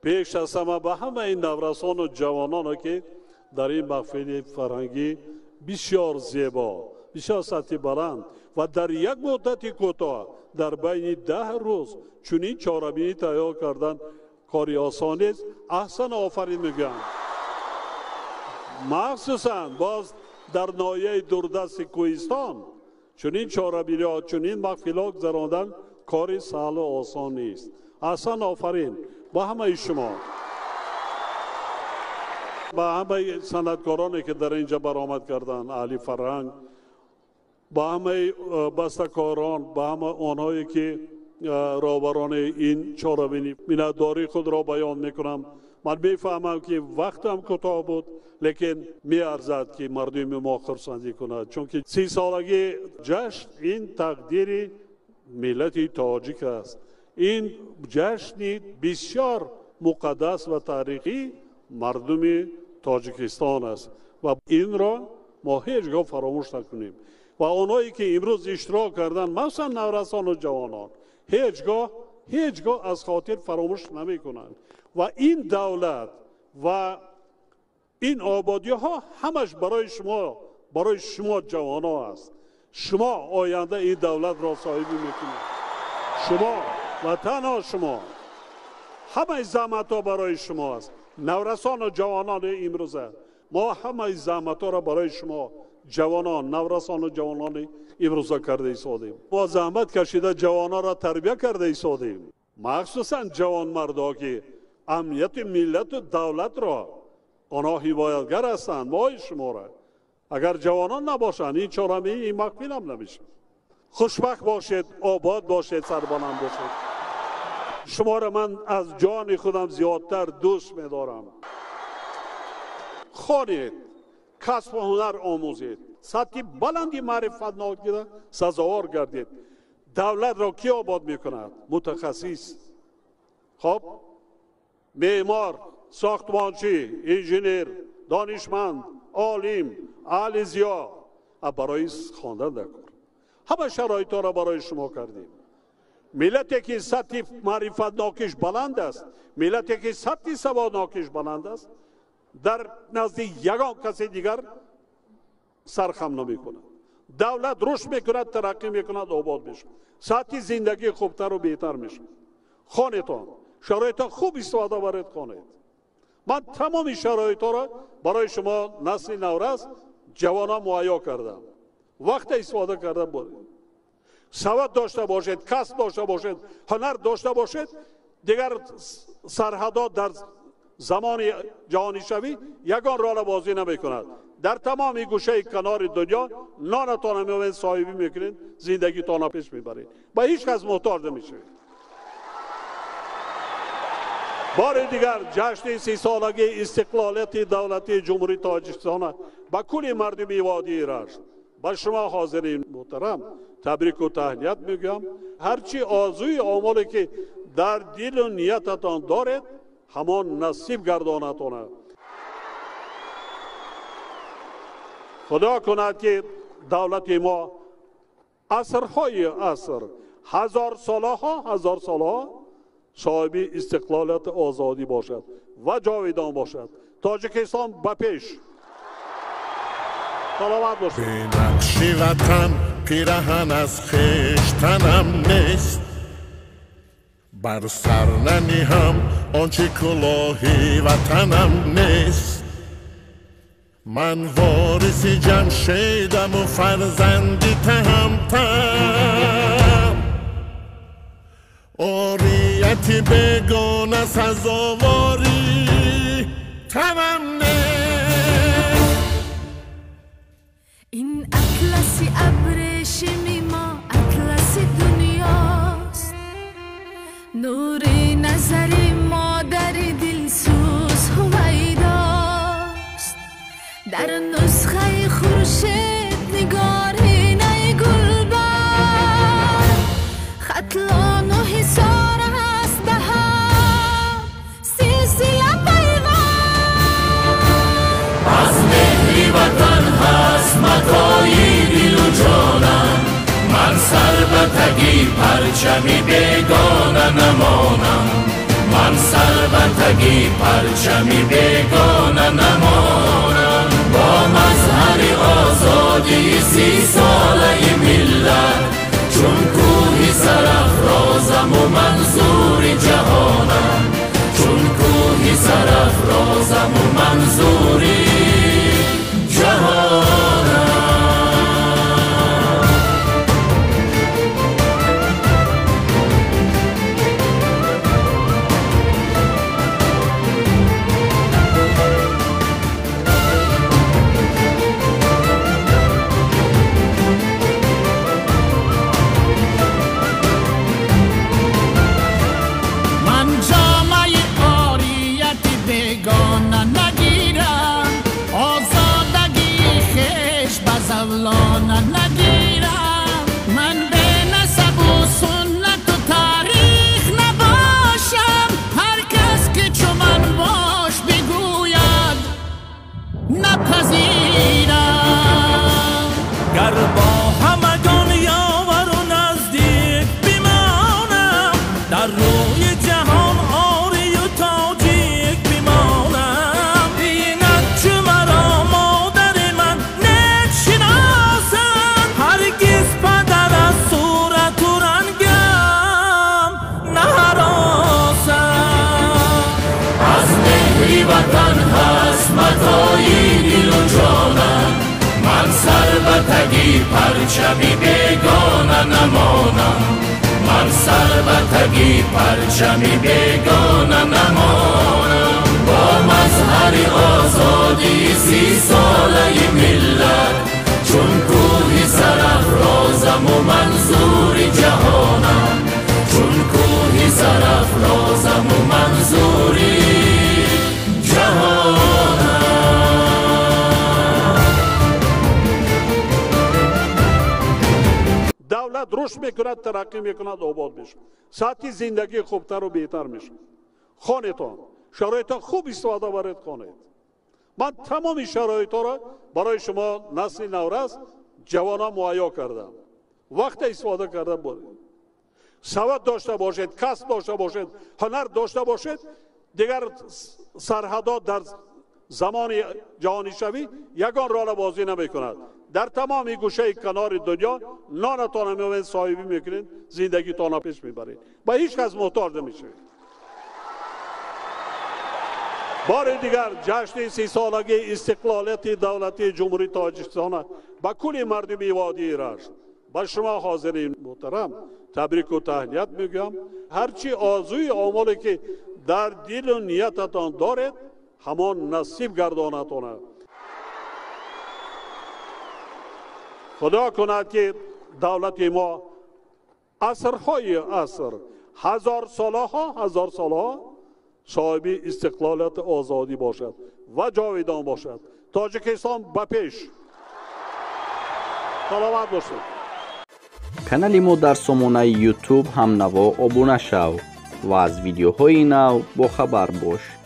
پیش از همه به همه این نورسان و جوانان که در این محفل فرهنگی بسیار زیبا، بسیار سطح بلند و در یک مدت کوتاه در بین 10 روز چنین چهاربینی تیار کردن کاری آسان نیست. احسن آفرین میگم. مخصوصا باز در ناحیه دوردست کوهستان چنین چهاربینی ها چنین محفل گذراندن کاری سهل و آسان نیست. احسن آفرین با همه شما، با همه صنعتکارانی که در اینجا برآمد کردن، اهل فرهنگ، با همه بسته‌کاران، با همه آنهایی که راهبران این چهاربینی میnnتداری خود را بیان میکنم. من میفهمم که وقتم کوتاه بود، لیکن میارزد که مردم ما خرسندی کند، چون که 30 سالگی جشن این تقدیر ملت تاجیک است. این جشن بسیار مقدس و تاریخی مردم تاجیکستان است و این را ما هیچگاه فراموش نکنیم. و آنهایی که امروز اشتراک کردن، مثلا نورسان و جوانان، هیچگاه از خاطر فراموش نمی کنند. و این دولت و این آبادی ها همش برای شما جوان ها است. شما آینده این دولت را صاحبی میکنید. شما و تنها شما، همه زحمت ها برای شما است. نورسان و جوانان امروزه ما همه زحمت ها را برای شما جوانان، نورسان و جوانان امروزه کرده ایستادیم. ما زحمت کشیده جوانان را تربیت کرده ایستادیم. مخصوصا جوان مردا که امنیت ملت و دولت را آنها حمایتگر هستند. ما شما را اگر جوانان نباشند این چهاربینی این محفل هم نمیشه. خوشبخت باشید، آباد باشید، سربلند باشید. شما را من از جان خودم زیادتر دوست می‌دارم. خوانید، کسب و هنر آموزید، سطح بلندی معرفت ناگیره سزاوار گردید. دولت را کی آباد میکند؟ متخصص، خب معمار، ساختمانچی، انجینیر، دانشمند، عالم، اهل زیا. برای خواندن نکن. همه شرایط را برای شما کردیم. ملتی که سطح معرفت ناکش بلند است، ملتی که سطح سواد ناکش بلند است، در نزد یگان کسی دیگر سرخم نمی کند. دولت رشد میکند، ترقی میکند، آباد میشه، سطح زندگی خوبتر و بهتر میشه. خانتان شرایط خوب استفاده برید کنید. من تمام شرایط را برای شما نسل نورس جوانان مهیا کردم. وقت استفاده کردن بود. سواد داشته باشید، کسب داشته باشید، هنر داشته باشید، دیگر سرحدها در زمان جهانی شوی یگان راه بازی نمی کند. در تمام گوشه کنار دنیا نانتان میوین صاحبی میکنید، زندگی تان پیش میبرید، با هیچ کس محتاج نمیشوید. بار دیگر جشن 30 سالگی استقلالیت دولتی جمهوری تاجیکستان با کل مردم وادی ایران، با شما حاضرین محترم تبریک و تهنیت میگم. هرچی آرزوی آمالی که در دل و نیتتان دارید همان نصیب گردانتونه. خدا کند که دولت ما عصرهای عصر، هزار سالها صاحب استقلالیت آزادی باشد و جاویدان باشد. تاجیکستان به پیش. سلامت باشید. به نقش وطن پیرهن از خویشتنم نیست، بر سر ننهم آنچه کلاهی وطنم نیست. من وارث جمشیدم و فرزندی تهمتن، عاریتی بگونه سزاواری تنم نیست. این اطلسی ابریشمی ما اطلسی دنیاست، نوری نظری مادری دلسوز هویداست. در نسخه خورشید نگارینه گلبر، خطلان و حصار است به هم سلسله پیوند. از مهری وطن هست متاعی دل و جانم، من سر به تگی پرچمی بیگانه نمانم. من سر سربتگی پرچمی بیگانه نمانم با مظهر آزادی 30 ساله ملت چون کوهی سرافرازم و منظور جهانم چون کوهی سرافرازم و منظور جهانم سربتگی پرچمی بیگانه نمانم من سربتگی پرچمی بیگانه نمانم با مظهر آزادی 30 ساله ملت چون کوهی سرافرازم و منظور جهانم چون کوهی سرافرازم و منظور جهانم دولت رشد میکند ترقی میکند آباد میشه سطح زندگی خوبتر و بهتر میشه خانه‌تان شرایط خوب استفاده برید کنید من تمام شرایط را برای شما نسل نورس جوانان مهیا کردم وقت استفاده کرده بود سواد داشته باشید کسب داشته باشید هنر داشته باشید دیگر سرحدات در زمان جهانی شوی یگان رول بازی نمی کند در تمام گوشه کنار دنیا نانتان میوین صاحبی میکنید زندگی تان پیش میبرید با هیچ کس محتاج نمیشوید بار دیگر جشن 30 سالگی استقلالیت دولتی جمهوری تاجیکستان با کل مردمی وادی رشت با شما حاضرین محترم تبریک و تهنیت میگم هرچی آرزوی آمالی که در دل و نیتتان دارید همان نصیب گردانتونه خدا کند که دولت ما عصرهای عصر هزار سالها صاحب استقلالت آزادی باشد و جاویدان باشد تاجیکستان به پیش سلامت باشید канали мо дар сомонаи YouTube ҳамнаво обуна шав ва аз видеоҳои нав бохабар бош.